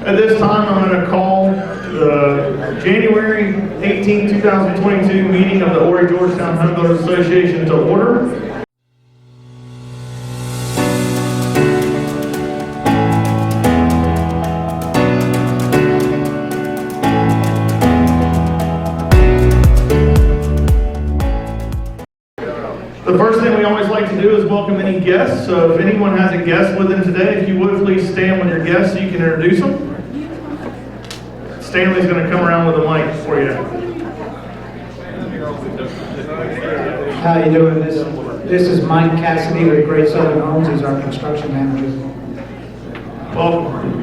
At this time, I'm going to call the January 18, 2022 meeting of the Horry Georgetown Home Builders Association to order. The first thing we always like to do is welcome any guests. So if anyone has a guest with them today, if you would please stand with your guests so you can introduce them. Stanley's going to come around with a mic for you. How you doing? This is Mike Cassidy with Great Southern Homes. He's our construction manager. Welcome.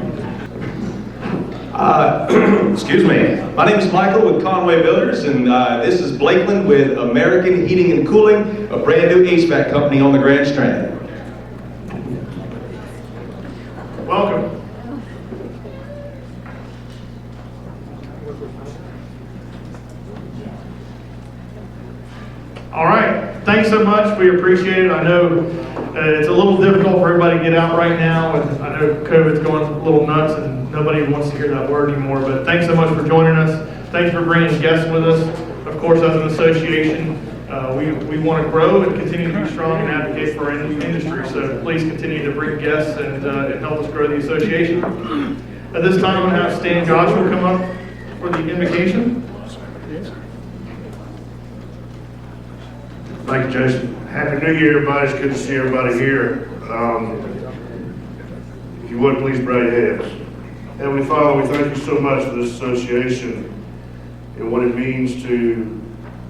Excuse me. My name is Michael with Conway Builders, and this is Blakeland with American Heating and Cooling, a brand new HVAC company on the Grand Strand. Welcome. All right. Thanks so much. We appreciate it. I know it's a little difficult for everybody to get out right now, and I know COVID's going a little nuts, and nobody wants to hear that word anymore. But thanks so much for joining us. Thanks for bringing guests with us. Of course, as an association, we want to grow and continue to be strong and advocate for our industry. So please continue to bring guests and help us grow the association. At this time, I'm going to have Stan Joshua come up for the invocation. Thank you, Jason. Happy New Year, everybody. It's good to see everybody here. If you would, please bow your heads. Heavenly Father, we thank you so much for this association and what it means to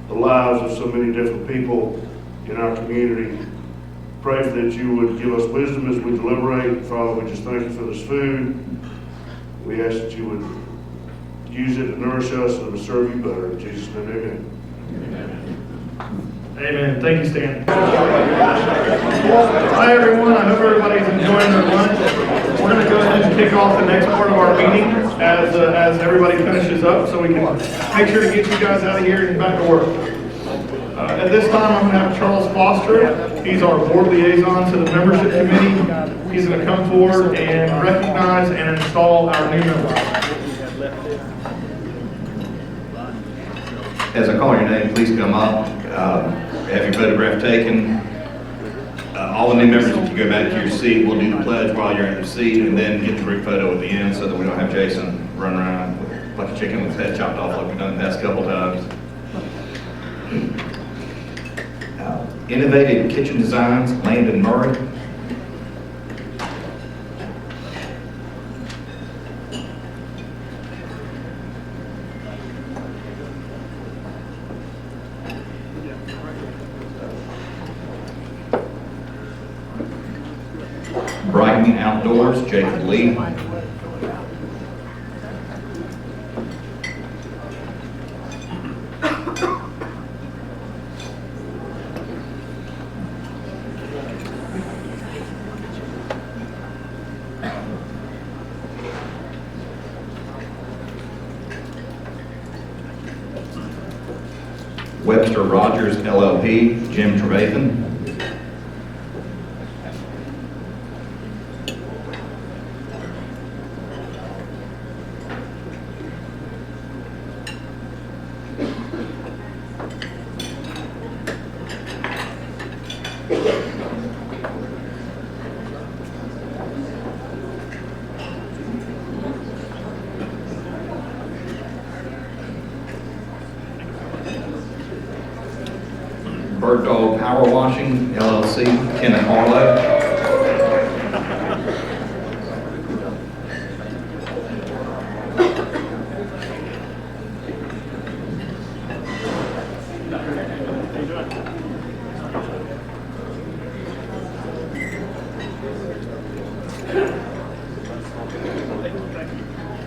the lives of so many different people in our community. Pray that you would give us wisdom as we deliberate. Father, we just thank you for this food. We ask that you would use it to nourish us and to serve you better. In Jesus' name, amen. Amen. Thank you, Stan. Hi, everyone. I hope everybody's enjoying their lunch. We're going to go ahead and kick off the next part of our meeting as everybody finishes up, so we can make sure to get you guys out of here and back to work. At this time, I'm going to have Charles Foster. He's our board liaison to the membership committee. He's going to come forward and recognize and install our new members. As I call your name, please come up. Have your photograph taken. All the new members, if you go back to your seat, we'll do the pledge while you're in the seat, and then get the group photo at the end so that we don't have Jason run around like a chicken with his head chopped off like we've done the past couple times. Innovative Kitchen Designs, Landon Murray. Brighton Outdoors, Jacob Lee. Webster Rogers, LLP, Jim Trevathan. Bird Dog Power Washing, LLC, Kenneth Harlow.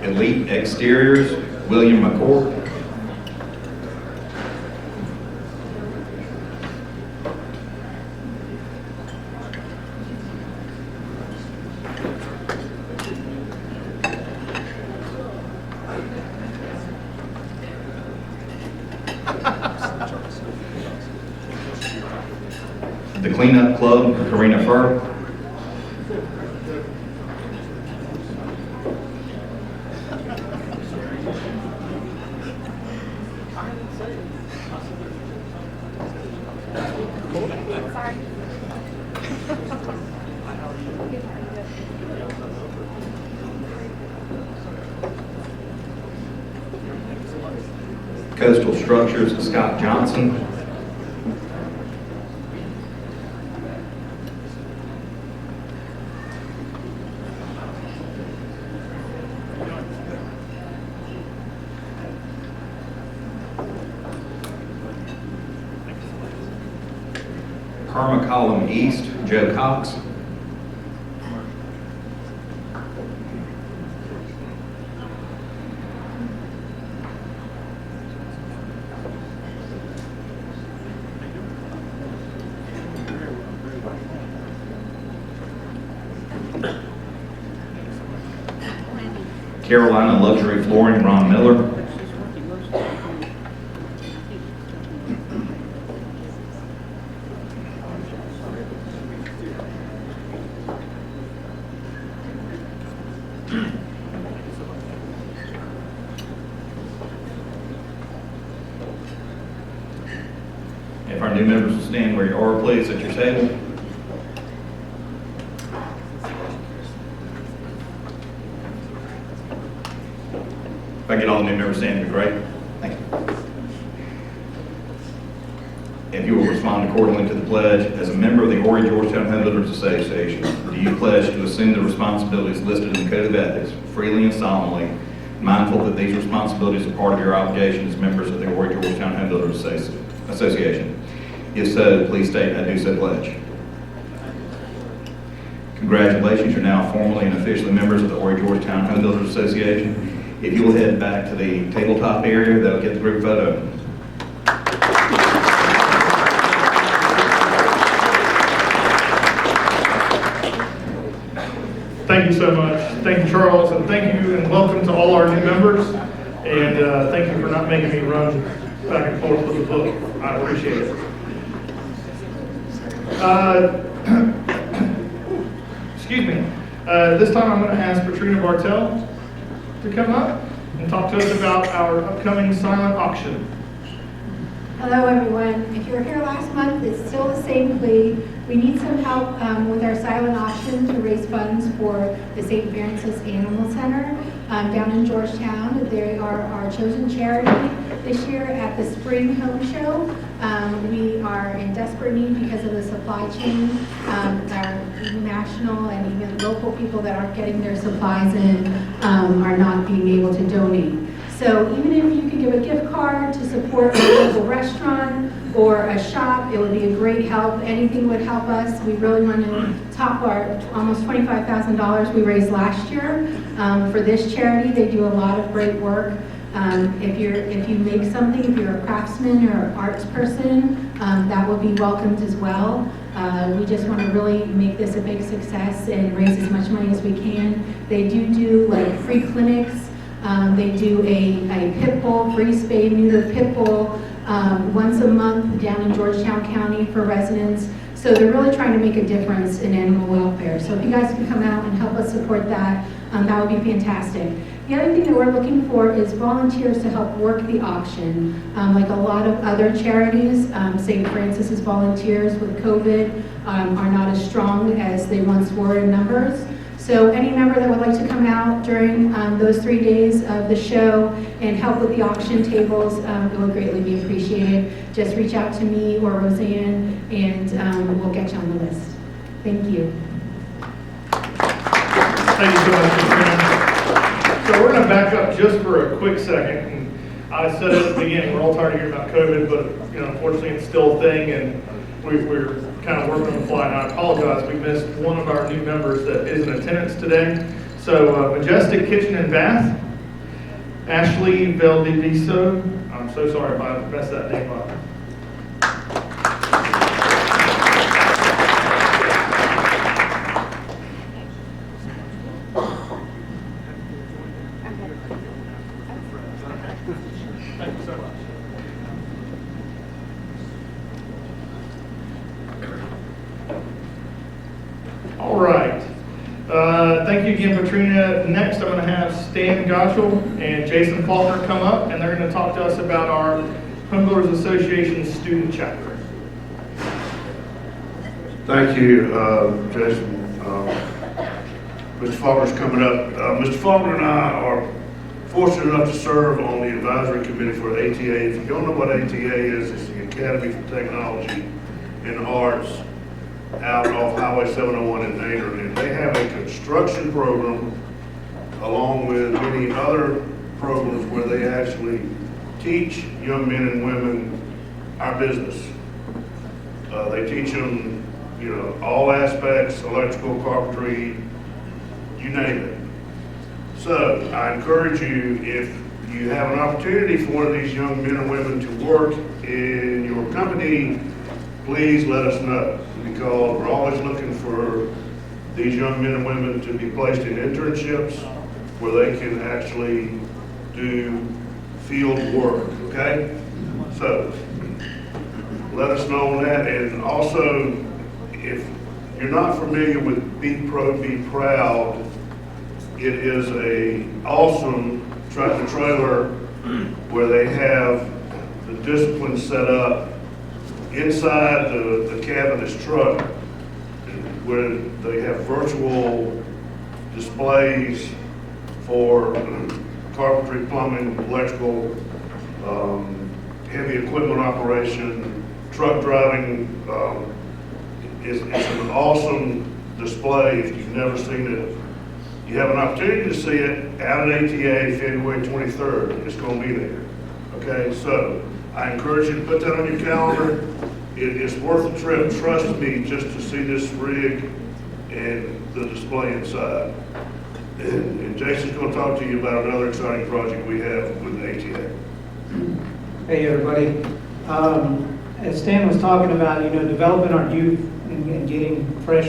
Elite Exteriors, William McCord. The Cleanup Club, Karina Fur. Coastal Structures, Scott Johnson. Karma Column East, Joe Cox. Carolina Luxury Flooring, Ron Miller. If our new members will stand where you are, please, at your table. If I get all the new members standing, it'd be great. Thank you. If you will respond accordingly to the pledge, as a member of the Horry Georgetown Home Builders Association, do you pledge to assume the responsibilities listed in the Code of Ethics freely and solemnly, mindful that these responsibilities are part of your obligation as members of the Horry Georgetown Home Builders Association? If so, please state, "I do so pledge." Congratulations, you're now formally and officially members of the Horry Georgetown Home Builders Association. If you will head back to the tabletop area, they'll get the group photo. Thank you so much. Thank you, Charles, and thank you and welcome to all our new members. And thank you for not making me run back and forth with the book. I appreciate it. Excuse me. This time I'm going to ask Katrina Bartell to come up and talk to us about our upcoming silent auction. Hello, everyone. If you were here last month, it's still the same plea. We need some help with our silent auction to raise funds for the St. Francis Animal Center down in Georgetown. They are our chosen charity this year at the Spring Home Show. We are in desperate need because of the supply chain. Our national and even local people that aren't getting their supplies in are not being able to donate. So even if you could give a gift card to support a local restaurant or a shop, it would be a great help. Anything would help us. We really want to top our almost $25,000 we raised last year for this charity. They do a lot of great work. If you make something, if you're a craftsman or an arts person, that would be welcomed as well. We just want to really make this a big success and raise as much money as we can. They do like free clinics. They do a pit bull, free spay, neuter pit bull once a month down in Georgetown County for residents. So they're really trying to make a difference in animal welfare. So if you guys can come out and help us support that, that would be fantastic. The other thing that we're looking for is volunteers to help work the auction. Like a lot of other charities, St. Francis's volunteers with COVID are not as strong as they once were in numbers. So any member that would like to come out during those 3 days of the show and help with the auction tables, it would greatly be appreciated. Just reach out to me or Roseanne and we'll get you on the list. Thank you. Thank you so much, Katrina. So we're going to back up just for a quick second. And I said at the beginning, we're all tired of hearing about COVID, but unfortunately it's still a thing, and we're kind of working on the fly. And I apologize, we missed one of our new members that is in attendance today. So Majestic Kitchen and Bath, Ashley Valdiviso. I'm so sorry if I messed that name up. Thank you so much. All right. Thank you again, Katrina. Next, I'm going to have Stan Gottschall and Jason Faulkner come up, and they're going to talk to us about our Home Builders Association student chapter. Thank you, Jason. Mr. Faulkner's coming up. Mr. Faulkner and I are fortunate enough to serve on the advisory committee for ATA. If you don't know what ATA is, it's the Academy for Technology and Arts out off Highway 701 in Nader. And they have a construction program along with many other programs where they actually teach young men and women our business. They teach them, you know, all aspects, electrical, carpentry, you name it. So I encourage you, if you have an opportunity for one of these young men and women to work in your company, please let us know, because we're always looking for these young men and women to be placed in internships where they can actually do field work, okay? So let us know on that. And also, if you're not familiar with Be Pro, Be Proud, it is a awesome tractor trailer where they have the discipline set up inside the cab of this truck, where they have virtual displays for carpentry, plumbing, electrical, heavy equipment operation, truck driving. It's an awesome display. If you've never seen it, you have an opportunity to see it out at ATA February 23rd. It's going to be there. Okay, so I encourage you to put that on your calendar. It is worth the trip, trust me, just to see this rig and the display inside. And Jason's going to talk to you about another exciting project we have with ATA. Hey, everybody. As Stan was talking about, you know, developing our youth and getting fresh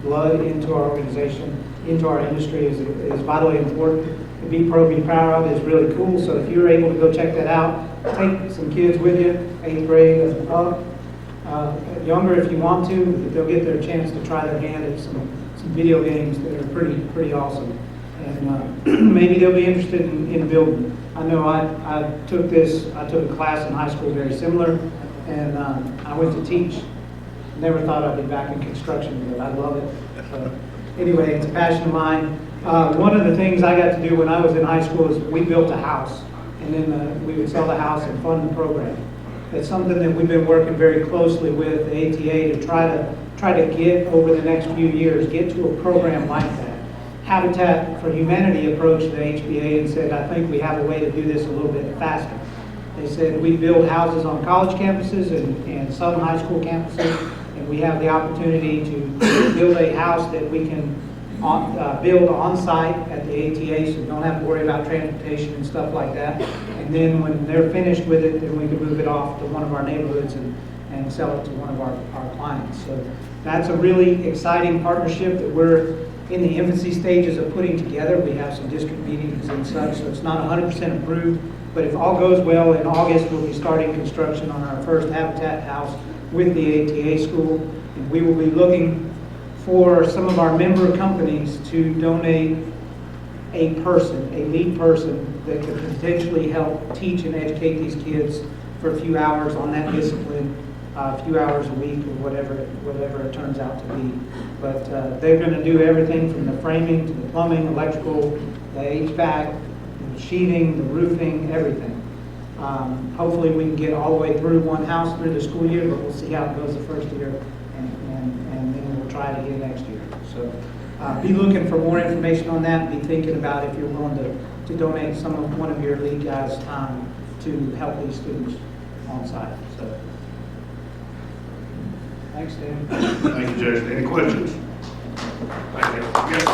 blood into our organization, into our industry is vitally important. To Be Pro, Be Proud is really cool. So if you're able to go check that out, take some kids with you, 8th grade and up, younger if you want to, but they'll get their chance to try their hand at some video games that are pretty awesome. And maybe they'll be interested in building. I know I took a class in high school very similar, and I went to teach. Never thought I'd be back in construction, but I love it. So anyway, it's a passion of mine. One of the things I got to do when I was in high school is we built a house, and then we would sell the house and fund the program. It's something that we've been working very closely with the ATA to try to get over the next few years, get to a program like that. Habitat for Humanity approached the HBA and said, I think we have a way to do this a little bit faster. They said, we build houses on college campuses and some high school campuses, and we have the opportunity to build a house that we can build on-site at the ATA, so we don't have to worry about transportation and stuff like that. And then when they're finished with it, then we can move it off to one of our neighborhoods and sell it to one of our clients. So that's a really exciting partnership that we're in the infancy stages of putting together. We have some district meetings and such, so it's not 100% approved. But if all goes well, in August we'll be starting construction on our first Habitat house with the ATA school. And we will be looking for some of our member companies to donate a lead person that could potentially help teach and educate these kids for a few hours on that discipline, a few hours a week or whatever it turns out to be. But they're going to do everything from the framing to the plumbing, electrical, the HVAC, the sheathing, the roofing, everything. Hopefully we can get all the way through one house through the school year, but we'll see how it goes the first year, and then we'll try it again next year. So be looking for more information on that, and be thinking about if you're willing to donate one of your lead guys' time to help these students on site. So thanks, Dan. Thank you, Jason. Any questions? Thank you. Yes.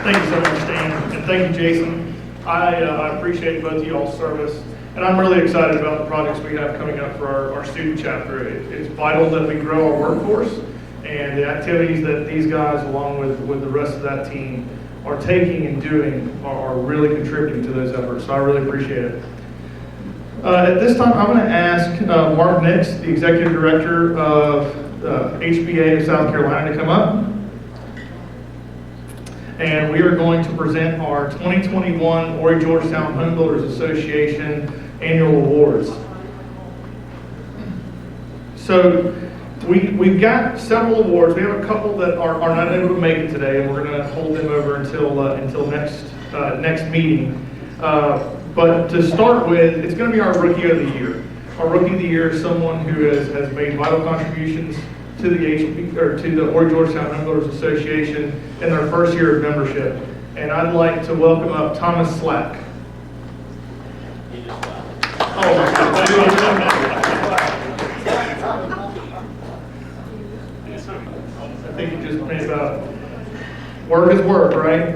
Thank you so much, Dan, and thank you, Jason. I appreciate both of y'all's service, and I'm really excited about the projects we have coming up for our student chapter. It's vital that we grow our workforce, and the activities that these guys, along with the rest of that team, are taking and doing are really contributing to those efforts, so I really appreciate it. At this time, I'm going to ask Mark Nix, the Executive Director of HBA of South Carolina, to come up. And we are going to present our 2021 Horry Georgetown Home Builders Association Annual Awards. So We've got several awards. We have a couple that are not able to make it today, and we're going to hold them over until next meeting. But to start with, it's going to be our Rookie of the Year. Our Rookie of the Year is someone who has made vital contributions to the Horry Georgetown Home Builders Association in their first year of membership. And I'd like to welcome up Thomas Slack. Oh my God. I think you just made about work is work, right?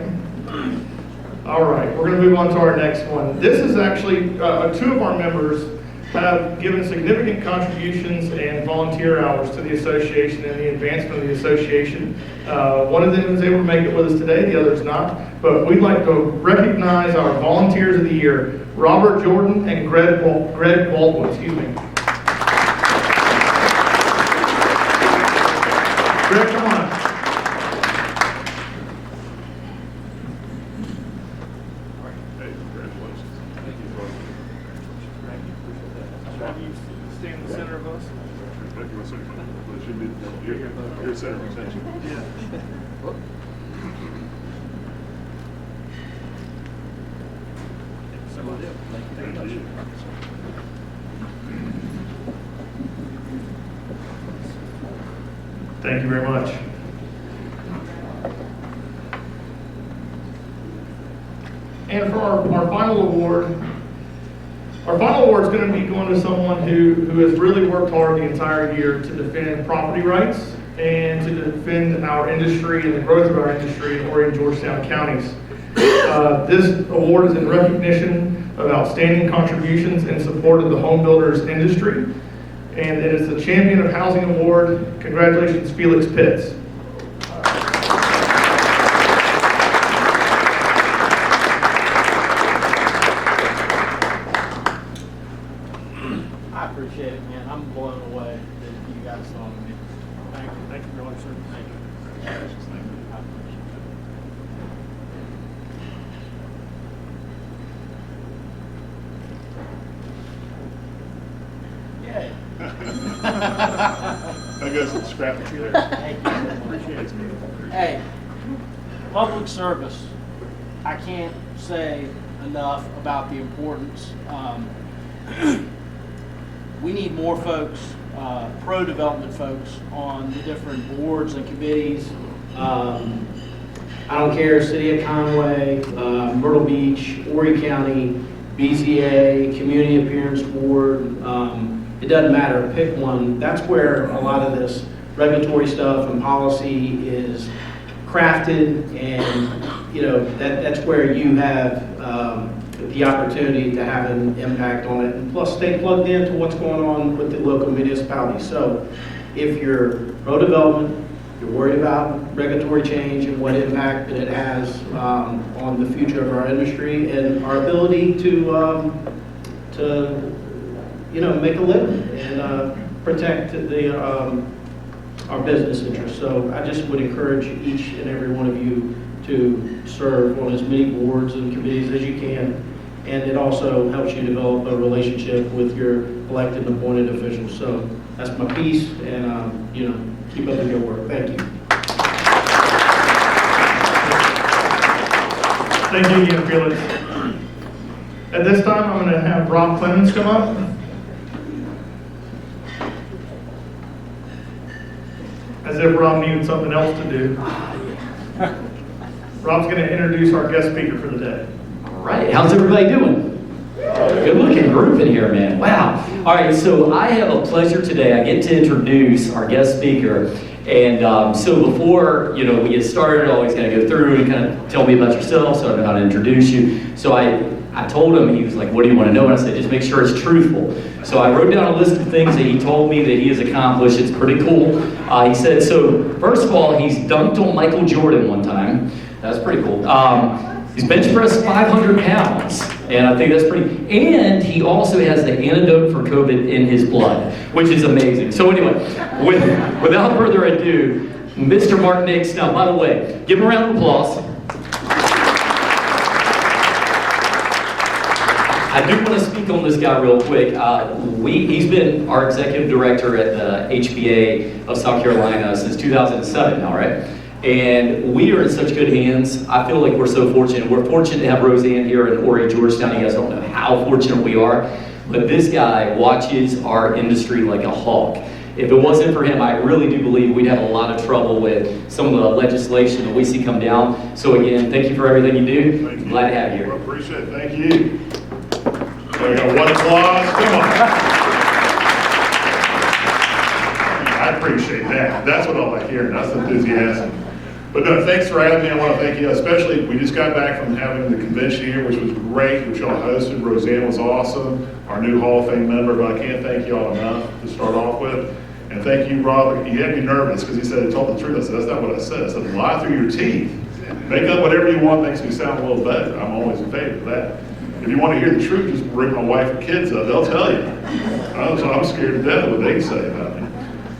All right, we're going to move on to our next one. This is actually, two of our members have given significant contributions and volunteer hours to the association and the advancement of the association. One of them is able to make it with us today, the other is not. But we'd like to recognize our volunteers of the year, Robert Jordan and Greg Baldwin, excuse me. Greg, come on. Stay in the center of us. You're center of attention. Yeah. Thank you. Thank you very much. And for our final award, is going to be going to someone who has really worked hard the entire year to defend property rights and to defend our industry and the growth of our industry in Horry and Georgetown counties. This award is in recognition of outstanding contributions in support of the home builders industry, and it is the Champion of Housing Award. Congratulations, Felix Pitts. I appreciate it, man. I'm blown away that you guys saw me. Thank you. Thank you very much, sir. Thank you. I appreciate it. Yay. That goes to the scrap metal. Thank you so much. Hey, public service. I can't say enough about the importance. We need more folks, pro-development folks, on the different boards and committees. I don't care, City of Conway, Myrtle Beach, Horry County, BZA, Community Appearance Board. It doesn't matter, pick one. That's where a lot of this regulatory stuff and policy is crafted, and that's where you have the opportunity to have an impact on it, and plus stay plugged into what's going on with the local municipalities. So if you're pro-development, you're worried about regulatory change and what impact that it has on the future of our industry and our ability to make a living and protect our business interests. So I just would encourage each and every one of you to serve on as many boards and committees as you can, and it also helps you develop a relationship with your elected and appointed officials. So that's my piece, and keep up the good work. Thank you. Thank you again, Felix. At this time, I'm going to have Rob Clemens come up. As if Rob needed something else to do. Rob's going to introduce our guest speaker for the day. All right, how's everybody doing? Good looking group in here, man. Wow. All right, so I have a pleasure today. I get to introduce our guest speaker. And so before we get started, I always got to go through and kind of tell me about yourself so I know how to introduce you. So I told him, he was like, what do you want to know? And I said, just make sure it's truthful. So I wrote down a list of things that he told me that he has accomplished. It's pretty cool. He said, so first of all, he's dunked on Michael Jordan one time. That's pretty cool. He's bench pressed 500 pounds, and I think that's pretty. And he also has the antidote for COVID in his blood, which is amazing. So anyway, without further ado, Mr. Mark Nix. Now, by the way, give him a round of applause. I do want to speak on this guy real quick. He's been our executive director at the HBA of South Carolina since 2007 now, right? And we are in such good hands. I feel like we're so fortunate. We're fortunate to have Roseanne here in Horry, Georgetown. You guys don't know how fortunate we are. But this guy watches our industry like a hawk. If it wasn't for him, I really do believe we'd have a lot of trouble with some of the legislation that we see come down. So again, thank you for everything you do. Thank you. Glad to have you here. I appreciate it. Thank you. So we got one applause. Come on. I appreciate that. That's what I like hearing. That's enthusiasm. But no, thanks for having me. I want to thank you, especially, we just got back from having the convention here, which was great, which y'all hosted. Roseanne was awesome, our new Hall of Fame member, but I can't thank y'all enough to start off with. And thank you, Rob. You had me nervous because he said he told the truth. I said, that's not what I said. I said, lie through your teeth. Make up whatever you want, makes me sound a little better. I'm always in favor of that. If you want to hear the truth, just bring my wife and kids up. They'll tell you. I'm scared to death of what they say about me.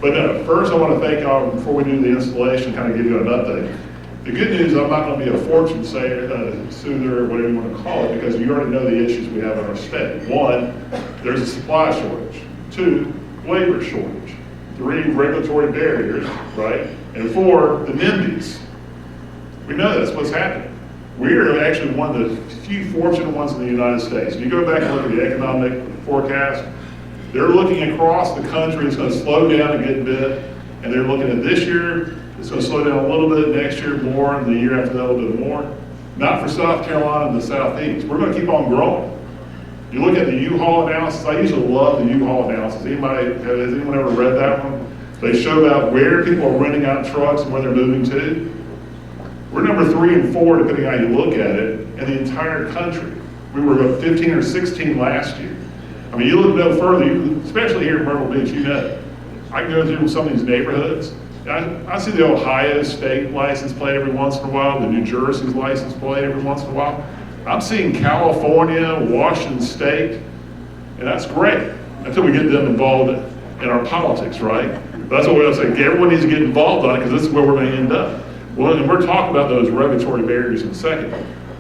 But no, first I want to thank y'all before we do the installation, kind of give you an update. The good news, I'm not going to be a fortune soother or whatever you want to call it, because you already know the issues we have in our state. 1, there's a supply shortage. 2, labor shortage. 3, regulatory barriers, right? And 4, the NIMBYs. We know that's what's happening. We are actually one of the few fortunate ones in the United States. If you go back and look at the economic forecast, they're looking across the country, it's going to slow down a good bit, and they're looking at this year, it's going to slow down a little bit, next year more, and the year after that a little bit more. Not for South Carolina and the Southeast. We're going to keep on growing. You look at the U-Haul analysis, I usually love the U-Haul analysis. Has anyone ever read that one? They show about where people are renting out trucks and where they're moving to. We're number 3 and 4, depending how you look at it, in the entire country. We were about 15 or 16 last year. I mean, you look no further, especially here in Myrtle Beach, you know. I can go through some of these neighborhoods. I see the Ohio State license plate every once in a while, the New Jersey's license plate every once in a while. I'm seeing California, Washington State, and that's great until we get them involved in our politics, right? That's what we're going to say. Everyone needs to get involved on it because this is where we're going to end up. Well, and we're talking about those regulatory barriers in a second.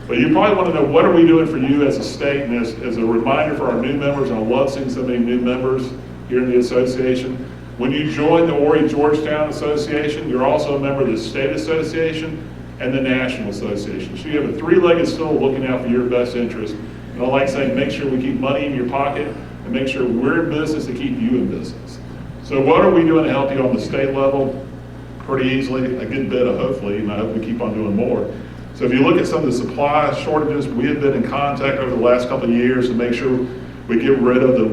But you probably want to know, what are we doing for you as a state, and as a reminder for our new members, and I love seeing so many new members here in the association. When you join the Horry Georgetown Association, you're also a member of the State Association and the National Association. So you have a 3-legged stool looking out for your best interest. And I like saying, make sure we keep money in your pocket and make sure we're in business to keep you in business. So what are we doing to help you on the state level? Pretty easily, a good bit of hopefully, and I hope we keep on doing more. So if you look at some of the supply shortages, we have been in contact over the last couple of years to make sure we get rid of the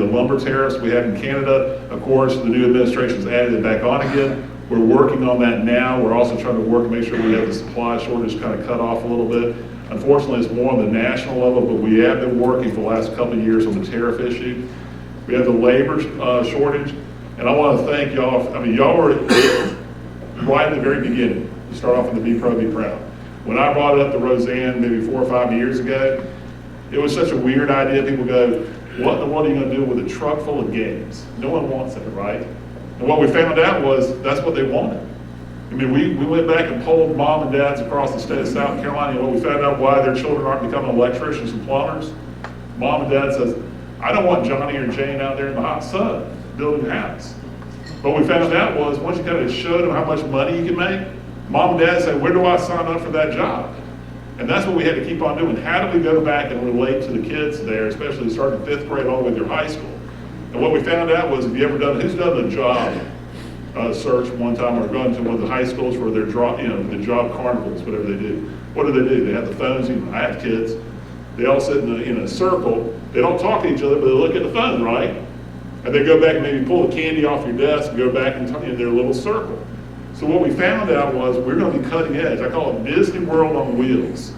lumber tariffs we have in Canada. Of course, the new administration's added it back on again. We're working on that now. We're also trying to work to make sure we have the supply shortage kind of cut off a little bit. Unfortunately, it's more on the national level, but we have been working for the last couple of years on the tariff issue. We have the labor shortage, and I want to thank y'all. I mean, y'all were right at the very beginning. You start off with the Be Pro, Be Proud. When I brought it up to Roseanne maybe 4 or 5 years ago, it was such a weird idea. People go, what in the world are you going to do with a truck full of games? No one wants it, right? And what we found out was that's what they wanted. I mean, we went back and polled mom and dads across the state of South Carolina, and what we found out why their children aren't becoming electricians and plumbers. Mom and dad says, I don't want Johnny or Jane out there in the hot sun building a house. What we found out was once you kind of showed them how much money you can make, mom and dad said, where do I sign up for that job? And that's what we had to keep on doing. How do we go back and relate to the kids there, especially starting 5th grade all the way through high school? And what we found out was, who's done a job search one time or gone to one of the high schools for their the job carnivals, whatever they do. What do? They have the phones. I have kids. They all sit in a circle. They don't talk to each other, but they look at the phone, right? And they go back and maybe pull the candy off your desk and go back and in their little circle. So what we found out was we're going to be cutting edge. I call it Disney World on wheels.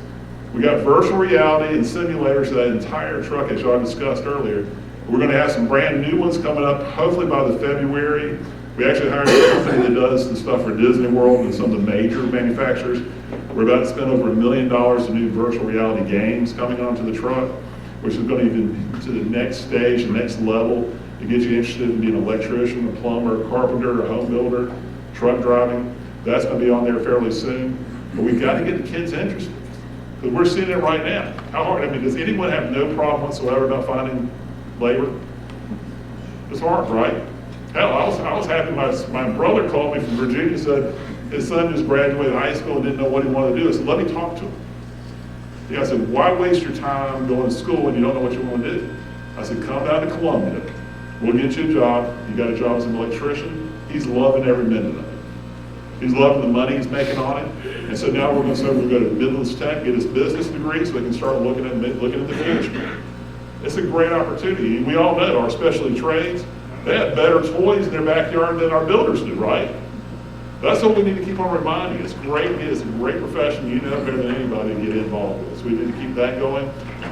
We got virtual reality and simulators for that entire truck, as y'all discussed earlier. We're going to have some brand new ones coming up, hopefully by the February. We actually hired a company that does the stuff for Disney World and some of the major manufacturers. We're about to spend over $1 million to new virtual reality games coming onto the truck, which is going to even to the next stage, the next level, to get you interested in being an electrician, a plumber, a carpenter, a home builder, truck driving. That's going to be on there fairly soon. But we've got to get the kids interested. Because we're seeing it right now. How hard, I mean, does anyone have no problem whatsoever about finding labor? It's hard, right? Hell, I was happy, my brother called me from Virginia, said his son just graduated high school and didn't know what he wanted to do. I said, let me talk to him. Yeah, I said, why waste your time going to school when you don't know what you want to do? I said, come down to Columbia. We'll get you a job. You got a job as an electrician. He's loving every minute of it. He's loving the money he's making on it. And so now we're going to go to Midlands Tech, get his business degree so he can start looking at the future. It's a great opportunity. We all know our specialty trades, they have better toys in their backyard than our builders do, right? That's what we need to keep on reminding. It's great. It's a great profession. You know better than anybody to get involved with. So we need to keep that going.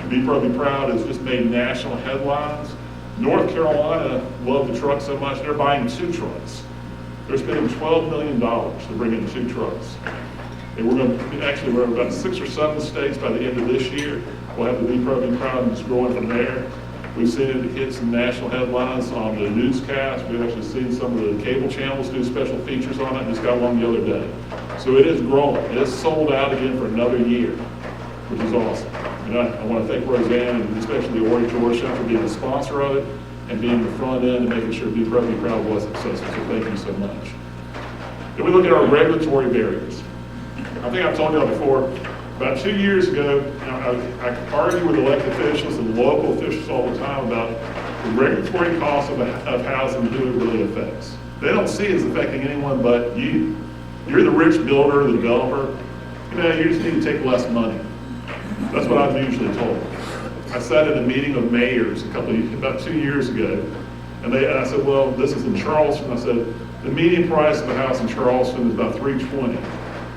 Be Probably Proud has just made national headlines. North Carolina loved the truck so much, they're buying 2 trucks. They're spending $12 million to bring in 2 trucks. And we're about 6 or 7 states by the end of this year. We'll have the Be Probably Proud and it's growing from there. We've seen it hit some national headlines on the newscast. We've actually seen some of the cable channels do special features on it. Just got one the other day. So it is growing. It's sold out again for another year, which is awesome. And I want to thank Roseanne and especially Ori Georgetown for being a sponsor of it and being the front end and making sure Be Probably Proud was successful. So thank you so much. Then we look at our regulatory barriers. I think I've told y'all before, about 2 years ago, I argue with elected officials and local officials all the time about the regulatory costs of housing and who it really affects. They don't see it as affecting anyone but you. You're the rich builder, the developer. You just need to take less money. That's what I'm usually told. I sat in a meeting of mayors about 2 years ago, and I said, well, this is in Charleston. I said, the median price of a house in Charleston is about $320,000.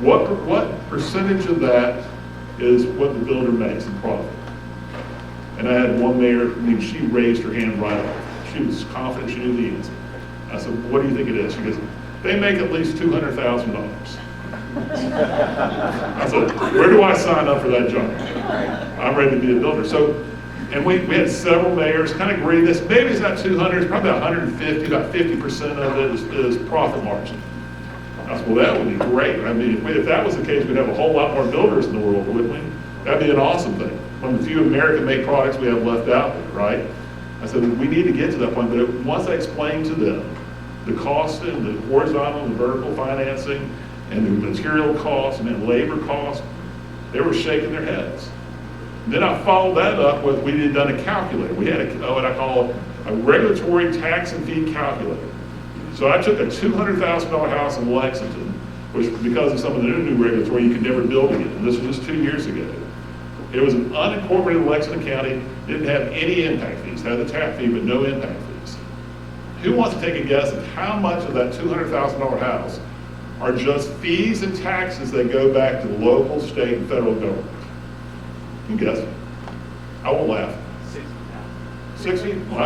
What percentage of that is what the builder makes in profit? And I had one mayor, she raised her hand right off. She was confident she knew the answer. I said, what do you think it is? She goes, they make at least $200,000. I said, where do I sign up for that job? I'm ready to be a builder. So, and we had several mayors kind of agree this. Maybe it's not 200, it's probably 150, about 50% of it is profit margin. I said, well, that would be great. I mean, if that was the case, we'd have a whole lot more builders in the world, wouldn't we? That'd be an awesome thing. One of the few American-made products we have left out there, right? I said, we need to get to that point, but once I explained to them the cost and the horizontal and vertical financing and the material costs and then labor costs, they were shaking their heads. Then I followed that up with, we had done a calculator. We had what I call a regulatory tax and fee calculator. So I took a $200,000 house in Lexington, which because of some of the new regulatory, you could never build again. And this was just 2 years ago. It was an unincorporated Lexington County, didn't have any impact fees, had the tap fee, but no impact fees. Who wants to take a guess at how much of that $200,000 house are just fees and taxes that go back to the local, state, and federal government? You can guess. I won't laugh. 60? Well,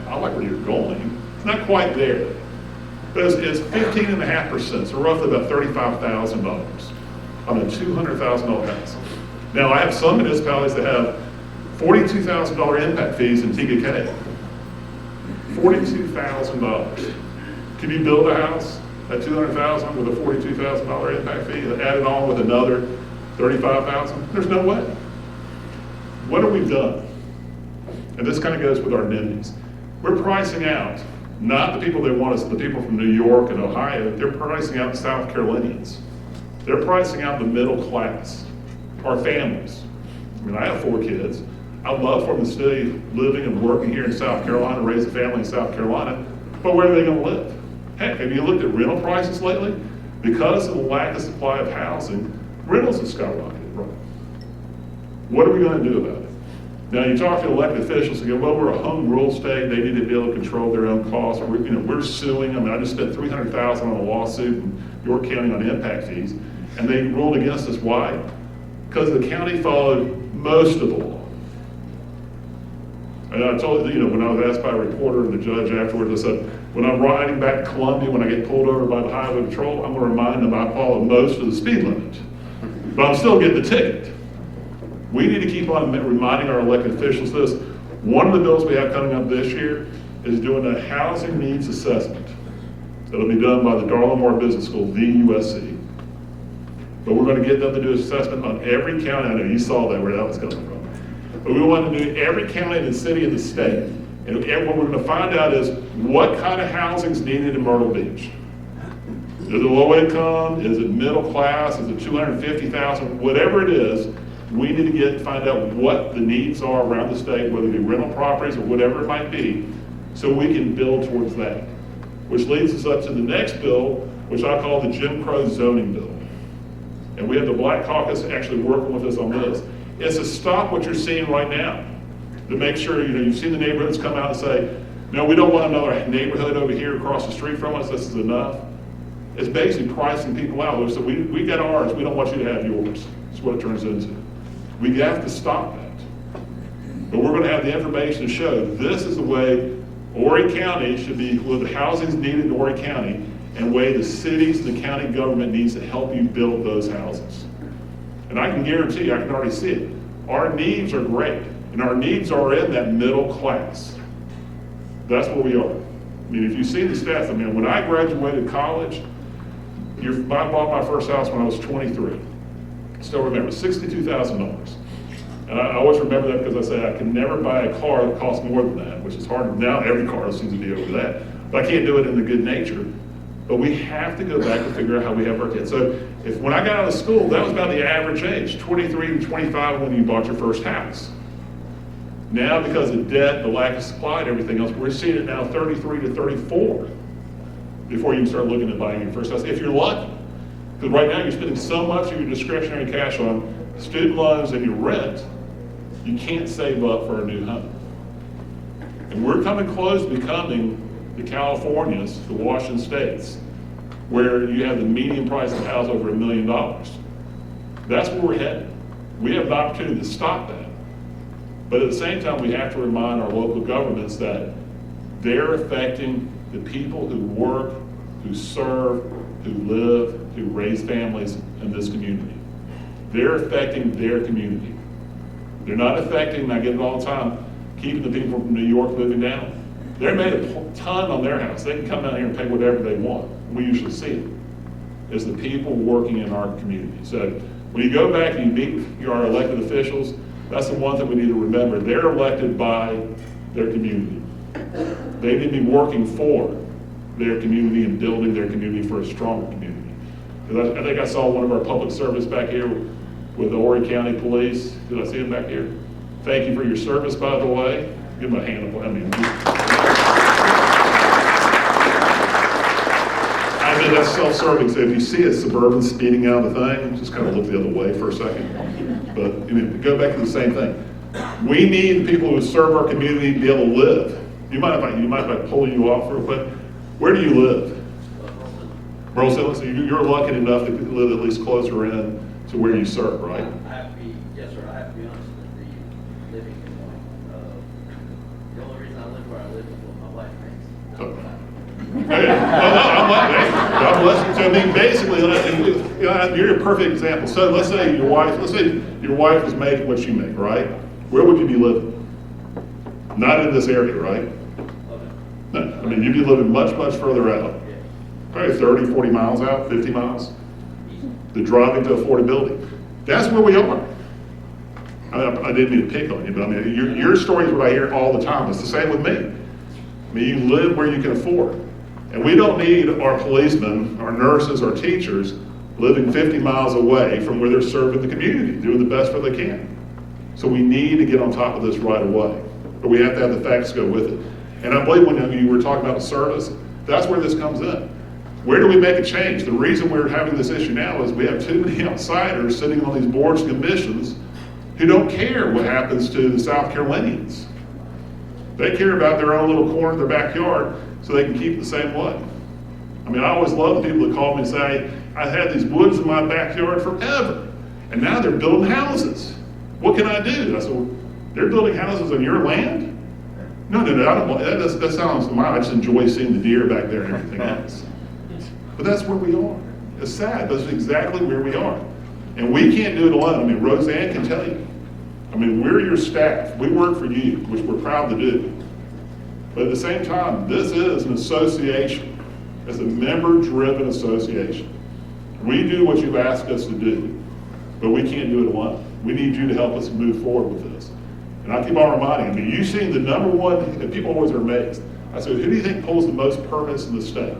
I like where you're going. It's not quite there. But it's 15.5%, so roughly about $35,000 on a $200,000 house. Now, I have some municipalities that have $42,000 impact fees in TKK. $42,000. Can you build a house at $200,000 with a $42,000 impact fee and add it on with another $35,000? There's no way. What have we done? And this kind of goes with our NIMBYs. We're pricing out, not the people they want us, the people from New York and Ohio, they're pricing out South Carolinians. They're pricing out the middle class, our families. I mean, I have 4 kids. I'd love for them to stay living and working here in South Carolina, raise a family in South Carolina, but where are they going to live? Heck, have you looked at rental prices lately? Because of the lack of supply of housing, rentals have skyrocketed, right? What are we going to do about it? Now, you talk to elected officials and go, well, we're a home rule state. They need to be able to control their own costs. Or we're suing. I mean, I just spent $300,000 on a lawsuit in York County on impact fees, and they ruled against us. Why? Because the county followed most of the law. And I told you, when I was asked by a reporter and the judge afterwards, I said, when I'm riding back to Columbia, when I get pulled over by the highway patrol, I'm going to remind them I followed most of the speed limit. But I'm still getting the ticket. We need to keep on reminding our elected officials this. One of the bills we have coming up this year is doing a housing needs assessment. That'll be done by the Darla Moore Business School, the USC. But we're gonna get them to do assessment on every county. I know you saw that, where that was coming from. But we want to do every county in the city and the state. And what we're gonna find out is what kind of housing is needed in Myrtle Beach. Is it low income? Is it middle class? Is it 250,000? Whatever it is, we need to find out what the needs are around the state, whether it be rental properties or whatever it might be, so we can build towards that. Which leads us up to the next bill, which I call the Jim Crow zoning bill. And we have the Black Caucus actually working with us on this. It's to stop what you're seeing right now. To make sure, you've seen the neighborhoods come out and say, no, we don't want another neighborhood over here across the street from us, this is enough. It's basically pricing people out. So we got ours, we don't want you to have yours. That's what it turns into. We have to stop that. But we're gonna have the information to show this is the way Horry County should be, well, the housing is needed in Horry County, and way the cities and the county government needs to help you build those houses. And I can guarantee you, I can already see it. Our needs are great, and our needs are in that middle class. That's where we are. I mean, if you see the stats, I mean, when I graduated college, I bought my first house when I was 23. Still remember, $62,000. And I always remember that because I say I can never buy a car that costs more than that, which is hard. Now every car seems to be over that. But I can't do it in the good nature. But we have to go back and figure out how we have our kids. So when I got out of school, that was about the average age, 23 to 25 when you bought your first house. Now, because of debt, the lack of supply and everything else, we're seeing it now 33 to 34 before you can start looking at buying your first house, if you're lucky. Because right now you're spending so much of your discretionary cash on student loans and your rent, you can't save up for a new home. And we're coming close to becoming the Californias, the Washington states, where you have the median price of a house over $1 million. That's where we're headed. We have an opportunity to stop that. But at the same time, we have to remind our local governments that they're affecting the people who work, who serve, who live, who raise families in this community. They're affecting their community. They're not affecting, and I get it all the time, keeping the people from New York moving down. They're made a ton on their house. They can come down here and pay whatever they want. We usually see it. It's the people working in our community. So when you go back and you meet our elected officials, that's the one thing we need to remember. They're elected by their community. They need to be working for their community and building their community for a stronger community. Because I think I saw one of our public service back here with the Horry County Police. Did I see him back here? Thank you for your service, by the way. Give him a hand. I mean, that's self-serving, so if you see a Suburban speeding out of the thing, just kind of look the other way for a second. But go back to the same thing. We need people who serve our community to be able to live. You mind if I pull you off real quick? Where do you live? Merle, so you're lucky enough to live at least closer in to where you serve, right? Yes, sir. I have to be honest with you. Living in one. The only reason I live where I live is what my wife makes. Hey, I'm like that. God bless you. So I mean, basically, you're a perfect example. So let's say your wife is making what you make, right? Where would you be living? Not in this area, right? No, I mean, you'd be living much, much further out. Probably 30, 40 miles out, 50 miles. The driving to affordability. That's where we are. I didn't mean to pick on you, but I mean, your story is what I hear all the time. It's the same with me. I mean, you live where you can afford. And we don't need our policemen, our nurses, our teachers living 50 miles away from where they're serving the community, doing the best that they can. So we need to get on top of this right away. But we have to have the facts go with it. And I believe when you were talking about service, that's where this comes in. Where do we make a change? The reason we're having this issue now is we have too many outsiders sitting on these boards and commissions who don't care what happens to the South Carolinians. They care about their own little corner of their backyard so they can keep it the same way. I mean, I always love the people that call me and say, I had these woods in my backyard forever, and now they're building houses. What can I do? I said, well, they're building houses on your land? No, I don't. That sounds mine. I just enjoy seeing the deer back there and everything else. But that's where we are. It's sad, but it's exactly where we are. And we can't do it alone. I mean, Roseanne can tell you. I mean, we're your staff. We work for you, which we're proud to do. But at the same time, this is an association. It's a member-driven association. We do what you've asked us to do, but we can't do it alone. We need you to help us move forward with this. And I keep on reminding, I mean, you've seen the number one, and people always are amazed. I said, who do you think pulls the most permits in the state?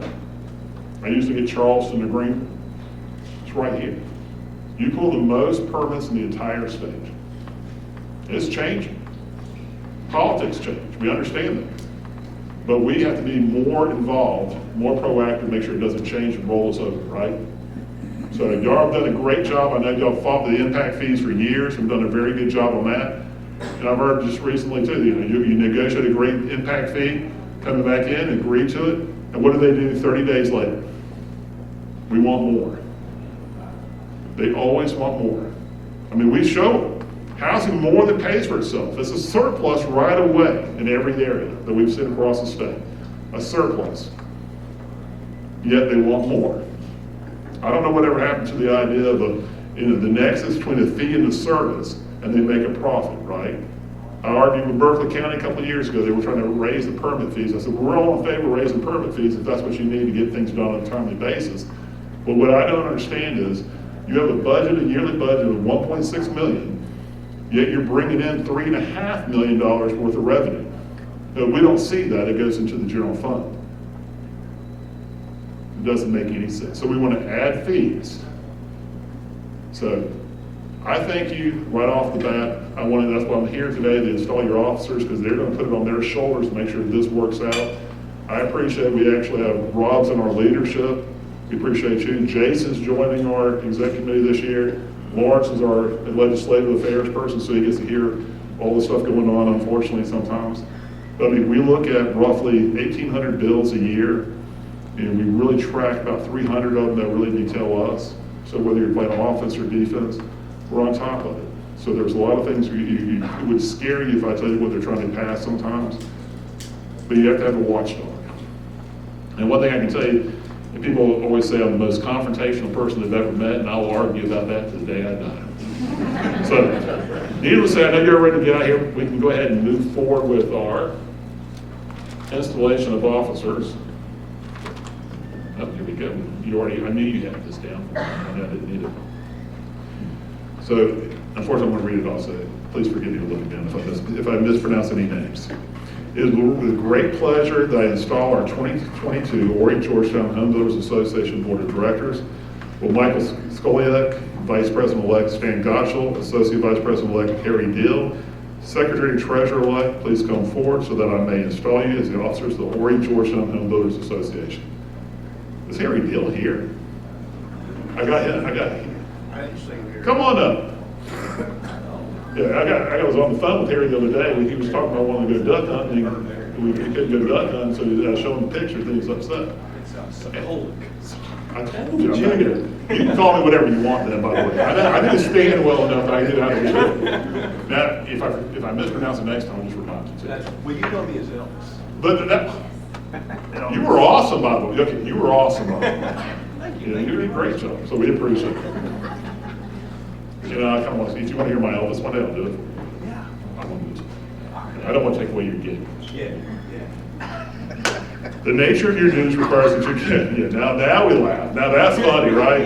I usually get Charleston or Greenville. It's right here. You pull the most permits in the entire state. It's changing. Politics change, we understand that. But we have to be more involved, more proactive, make sure it doesn't change and roll us over, right? So y'all have done a great job. I know y'all fought the impact fees for years. We've done a very good job on that. And I've heard just recently too, you negotiated a great impact fee, coming back in, agreed to it, and what do they do 30 days later? We want more. They always want more. I mean, we show housing more than pays for itself. It's a surplus right away in every area that we've seen across the state. A surplus. Yet they want more. I don't know whatever happened to the idea of the nexus between the fee and the service, and they make a profit, right? I argued with Berkeley County a couple of years ago. They were trying to raise the permit fees. I said, we're all in favor of raising permit fees if that's what you need to get things done on a timely basis. But what I don't understand is you have a yearly budget of $1.6 million, yet you're bringing in $3.5 million worth of revenue. No, we don't see that. It goes into the general fund. It doesn't make any sense. So we want to add fees. So I thank you right off the bat. That's why I'm here today, to install your officers, because they're going to put it on their shoulders to make sure this works out. I appreciate we actually have Rob's in our leadership. We appreciate you. Jason's joining our executive committee this year. Lawrence is our legislative affairs person, so he gets to hear all the stuff going on, unfortunately, sometimes. But I mean, we look at roughly 1,800 bills a year, and we really track about 300 of them that really detail us. So whether you're playing offense or defense, we're on top of it. So there's a lot of things it would scare you if I tell you what they're trying to pass sometimes. But you have to have a watchdog. And one thing I can tell you, and people always say I'm the most confrontational person they've ever met, and I will argue about that to the day I die. So, needless to say, I know you're ready to get out here. We can go ahead and move forward with our installation of officers. Oh, here we go. I knew you had this down. I didn't need it. So, unfortunately, I'm going to read it off, so please forgive me to look again if I mispronounce any names. It is with great pleasure that I install our 2022 Horry Georgetown Home Builders Association Board of Directors. Will Michael Skoliak, Vice President-elect Stan Gottschall, Associate Vice President-elect Harry Deal, Secretary Treasurer-elect, please come forward so that I may install you as the officers of the Horry Georgetown Home Builders Association. Is Harry Deal here? I got him. I didn't see him here. Come on up. Yeah, I was on the phone with Harry the other day when he was talking about wanting to go duck hunting. We couldn't go duck hunting, so I showed him pictures and he was upset. I told you, I'm not gonna, you can call me whatever you want then, by the way. I didn't stand well enough that I knew how to do it. Now, if I mispronounce it next time, I'll just remind you too. Well, you know me as Elvis. But you were awesome, by the way. Okay, you were awesome, by the way. Thank you. Yeah, you did a great job, so we appreciate it. You know, I kind of want to, if you want to hear my Elvis one day, I'll do it. Yeah. I don't want to take away your gig. Yeah. The nature of your duties requires that you can, now we laugh. Now that's funny, right?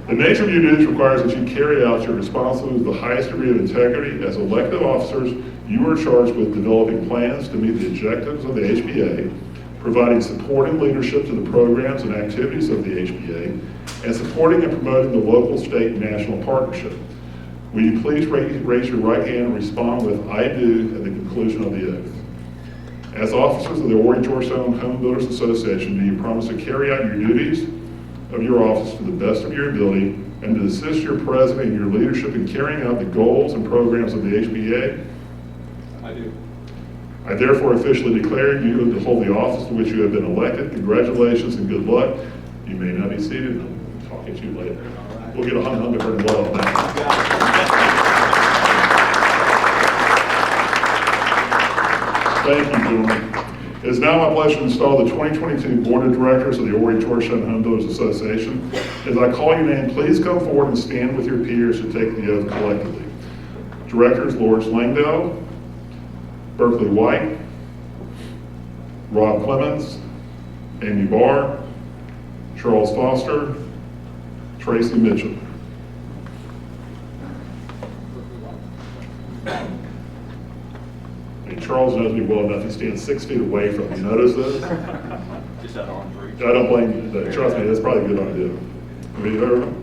The nature of your duties requires that you carry out your responsibilities with the highest degree of integrity. As elected officers, you are charged with developing plans to meet the objectives of the HBA, providing support and leadership to the programs and activities of the HBA, and supporting and promoting the local, state, and national partnership. Will you please raise your right hand and respond with "I do" at the conclusion of the oath. As officers of the Horry Georgetown Home Builders Association, do you promise to carry out your duties of your office to the best of your ability and to assist your president and your leadership in carrying out the goals and programs of the HBA? I do. I therefore officially declare you to hold the office to which you have been elected. Congratulations and good luck. You may not be seated. I'll talk at you later. We'll get a hung different well now. Thank you, gentlemen. It is now my pleasure to install the 2022 Board of Directors of the Horry Georgetown Home Builders Association. As I call your name, please come forward and stand with your peers to take the oath collectively. Directors Lawrence Langdale, Berkeley White, Rob Clemens, Amy Barr, Charles Foster, Tracy Mitchell. Hey, Charles knows me well enough, he stands 6 feet away from me. Notice this? Just that arm's reach. I don't blame you. Trust me, that's probably a good idea. Have you heard?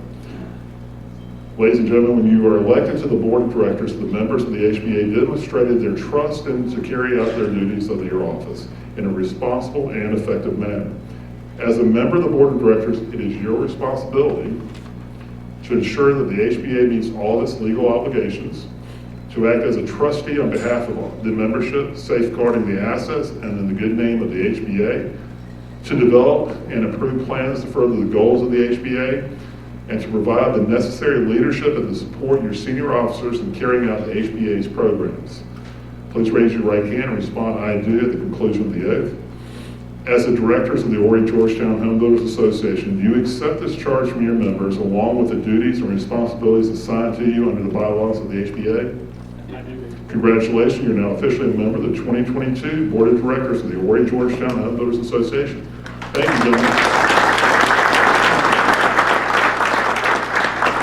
Ladies and gentlemen, when you are elected to the board of directors, the members of the HBA demonstrated their trust in to carry out their duties of your office in a responsible and effective manner. As a member of the board of directors, it is your responsibility to ensure that the HBA meets all its legal obligations, to act as a trustee on behalf of the membership, safeguarding the assets and in the good name of the HBA, to develop and approve plans to further the goals of the HBA, and to provide the necessary leadership and to support your senior officers in carrying out the HBA's programs. Please raise your right hand and respond, "I do," at the conclusion of the oath. As the directors of the Horry Georgetown Home Builders Association, do you accept this charge from your members along with the duties and responsibilities assigned to you under the bylaws of the HBA? Congratulations, you're now officially a member of the 2022 Board of Directors of the Horry Georgetown Home Builders Association. Thank you, gentlemen.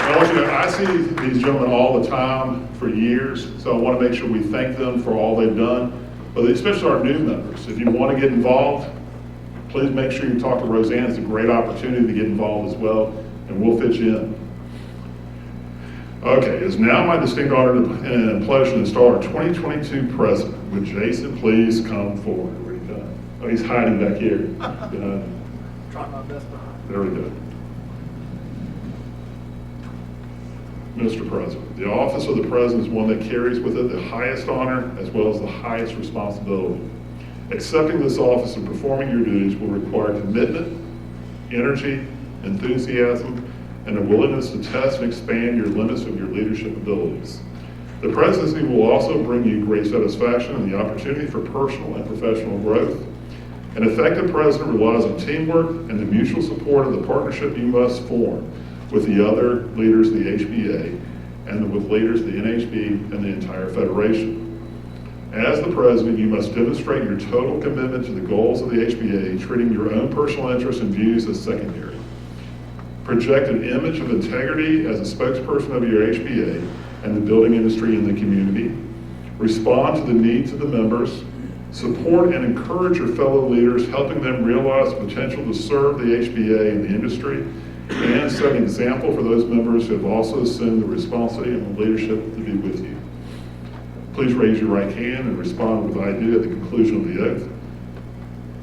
I want you to know, I see these gentlemen all the time for years, so I want to make sure we thank them for all they've done, but especially our new members. If you want to get involved, please make sure you talk to Roseanne. It's a great opportunity to get involved as well, and we'll fit you in. Okay, it's now my distinct honor and pleasure to install our 2022 president. Would Jason please come forward? Where he done? Oh, he's hiding back here. Try my best to hide. There we go. Mr. President, the office of the President is one that carries with it the highest honor as well as the highest responsibility. Accepting this office and performing your duties will require commitment, energy, enthusiasm, and a willingness to test and expand your limits of your leadership abilities. The presidency will also bring you great satisfaction and the opportunity for personal and professional growth. An effective president relies on teamwork and the mutual support of the partnership you must form with the other leaders of the HBA and with leaders of the NHB and the entire Federation. As the president, you must demonstrate your total commitment to the goals of the HBA, treating your own personal interests and views as secondary. Project an image of integrity as a spokesperson of your HBA and the building industry in the community. Respond to the needs of the members. Support and encourage your fellow leaders, helping them realize the potential to serve the HBA and the industry, and set an example for those members who have also assumed the responsibility and the leadership to be with you. Please raise your right hand and respond with "I do" at the conclusion of the oath.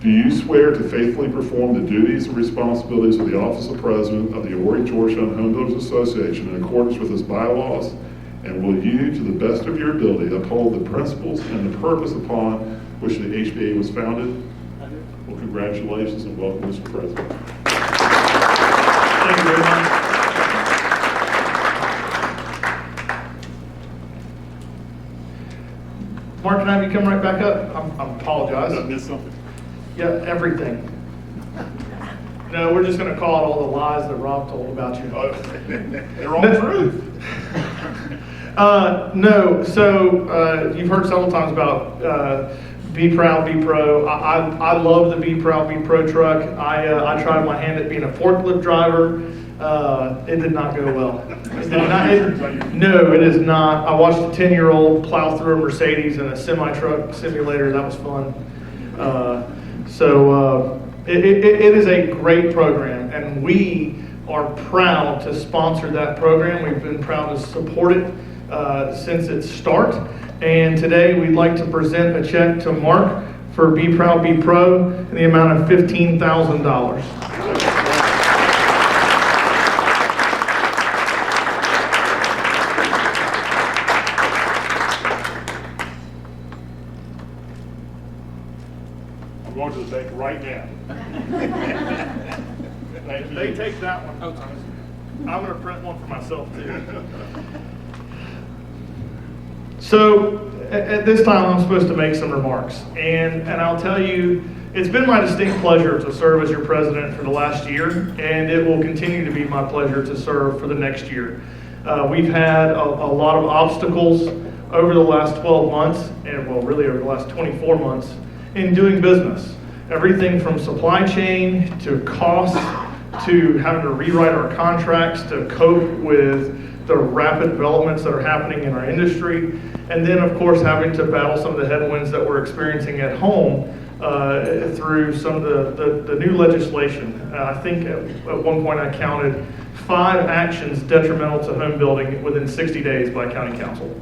Do you swear to faithfully perform the duties and responsibilities of the office of President of the Horry Georgetown Home Builders Association in accordance with its bylaws? And will you, to the best of your ability, uphold the principles and the purpose upon which the HBA was founded? Well, congratulations and welcome, Mr. President. Thank you very much. Mark, can I have you come right back up? I apologize. Did I miss something? Yeah, everything. No, we're just gonna call it all the lies that Rob told about you. They're all true. No, so you've heard several times about Be Proud, Be Pro. I love the Be Proud, Be Pro truck. I tried my hand at being a forklift driver. It did not go well. No, it is not. I watched a 10-year-old plow through a Mercedes in a semi-truck simulator. That was fun. It is a great program, and we are proud to sponsor that program. We've been proud to support it since its start. And today we'd like to present a check to Mark for Be Proud, Be Pro in the amount of $15,000. I'm going to the bank right now. Thank you. They take that one. I'm going to print one for myself too. So at this time, I'm supposed to make some remarks, and I'll tell you, it's been my distinct pleasure to serve as your president for the last year, and it will continue to be my pleasure to serve for the next year. We've had a lot of obstacles over the last 12 months, and well, really over the last 24 months in doing business. Everything from supply chain to costs to having to rewrite our contracts to cope with the rapid developments that are happening in our industry, and then of course having to battle some of the headwinds that we're experiencing at home through some of the new legislation. I think at one point I counted 5 actions detrimental to home building within 60 days by county council.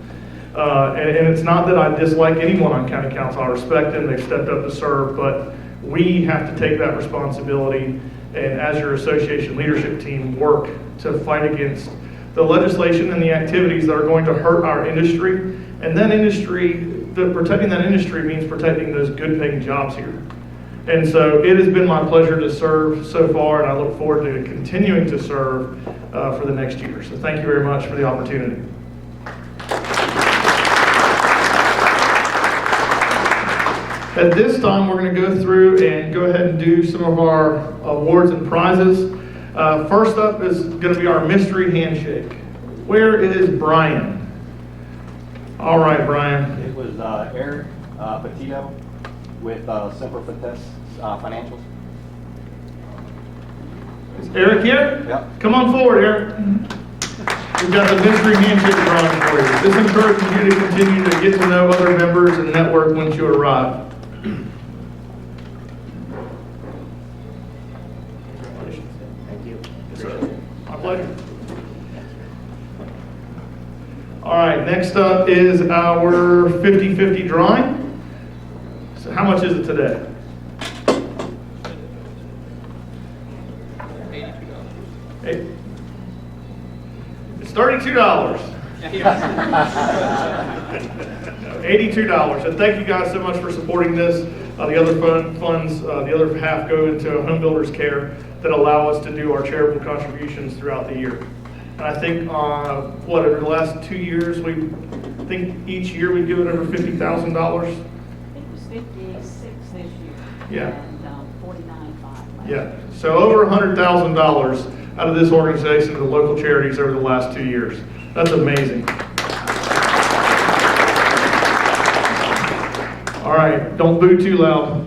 And it's not that I dislike anyone on county council. I respect them, they've stepped up to serve, but we have to take that responsibility and as your association leadership team work to fight against the legislation and the activities that are going to hurt our industry. And that industry, protecting that industry means protecting those good paying jobs here. And so it has been my pleasure to serve so far, and I look forward to continuing to serve for the next year. So thank you very much for the opportunity. At this time, we're going to go through and go ahead and do some of our awards and prizes. First up is going to be our mystery handshake. Where is Brian? All right, Brian. It was Eric Petito with Semper Fidelis Financials. Is Eric here? Yep. Come on forward, Eric. We've got the mystery handshake drawing for you. This encourages you to continue to get to know other members and network once you arrive. Thank you. Yes, sir. My pleasure. All right, next up is our 50-50 drawing. So how much is it today? $82. It's $32. $82. And thank you guys so much for supporting this. The other funds, the other half go into Home Builders Care that allow us to do our charitable contributions throughout the year. And I think, over the last 2 years, we think each year we've given over $50,000. I think it was 56 this year. Yeah. And 49.5 last Yeah. year. So over $100,000 out of this organization to local charities over the last 2 years. That's amazing. All right, don't boo too loud.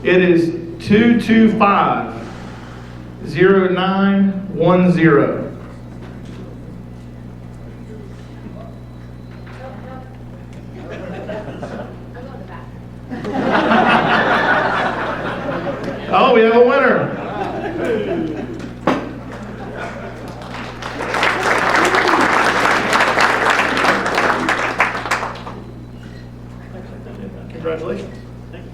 It is 225-0910. Oh, we have a winner. Congratulations. Thank you.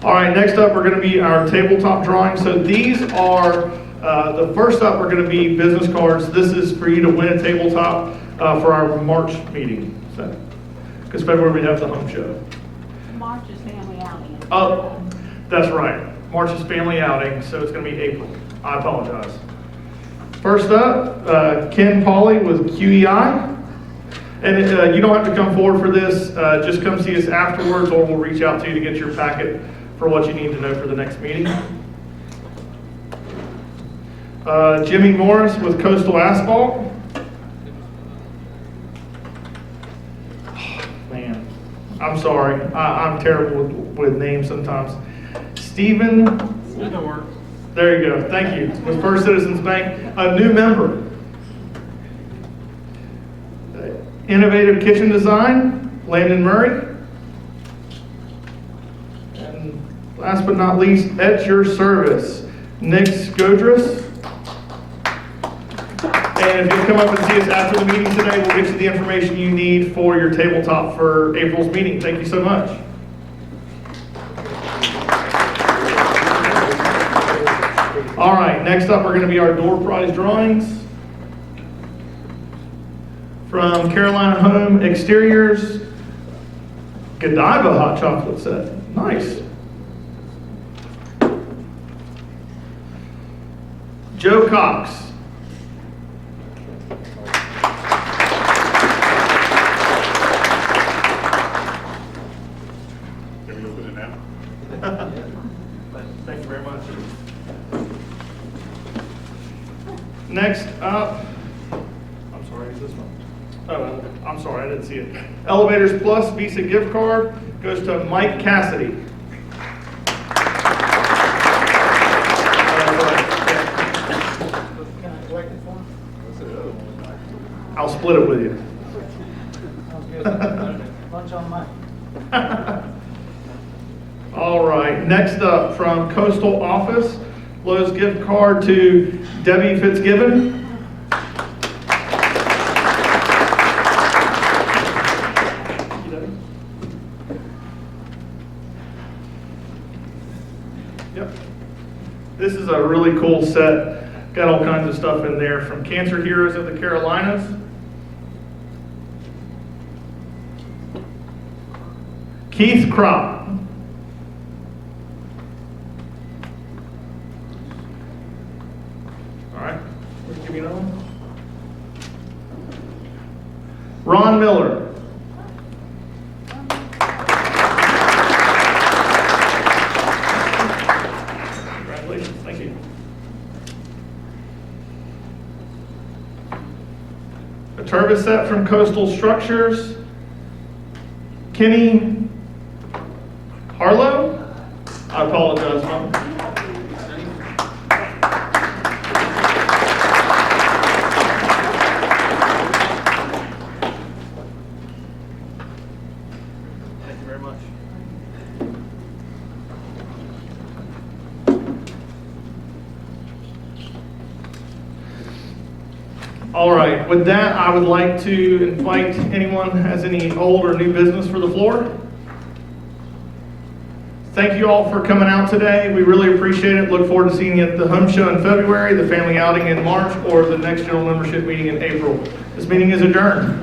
All right, next up, we're going to be our tabletop drawing. So these are, the first up are going to be business cards. This is for you to win a tabletop for our March meeting. So, because February we have the home show. March is family outing. Oh, that's right. March is family outing, so it's going to be April. I apologize. First up, Ken Pauley with QEI. And you don't have to come forward for this. Just come see us afterwards, or we'll reach out to you to get your packet for what you need to know for the next meeting. Jimmy Morris with Coastal Asphalt. Man, I'm sorry. I'm terrible with names sometimes. Stephen. There you go. Thank you. With First Citizens Bank, a new member. Innovative Kitchen Design, Landon Murray. And last but not least, At Your Service, Nick Skodras. And if you'll come up and see us after the meeting today, we'll get you the information you need for your tabletop for April's meeting. Thank you so much. All right, next up are going to be our door prize drawings. From Carolina Home Exteriors, Godiva hot chocolate set. Nice. Joe Cox. Can we open it now? Thank you very much. Next up, I'm sorry, is this one? Oh, I'm sorry, I didn't see it. Elevators Plus Visa gift card goes to Mike Cassidy. I'll split it with you. Sounds good. Lunch on mine. All right, next up from Coastal Office, Lowe's gift card to Debbie Fitzgibbon. Yep. This is a really cool set. Got all kinds of stuff in there from Cancer Heroes of the Carolinas. Keith Crop. All right, we'll give you another one. Ron Miller. Congratulations, thank you. A Turvis set from Coastal Structures. Kenny Harlow? I apologize, Mom. Thank you very much. All right, with that, I would like to invite anyone who has any old or new business for the floor. Thank you all for coming out today. We really appreciate it. Look forward to seeing you at the home show in February, the family outing in March, or the next general membership meeting in April. This meeting is adjourned.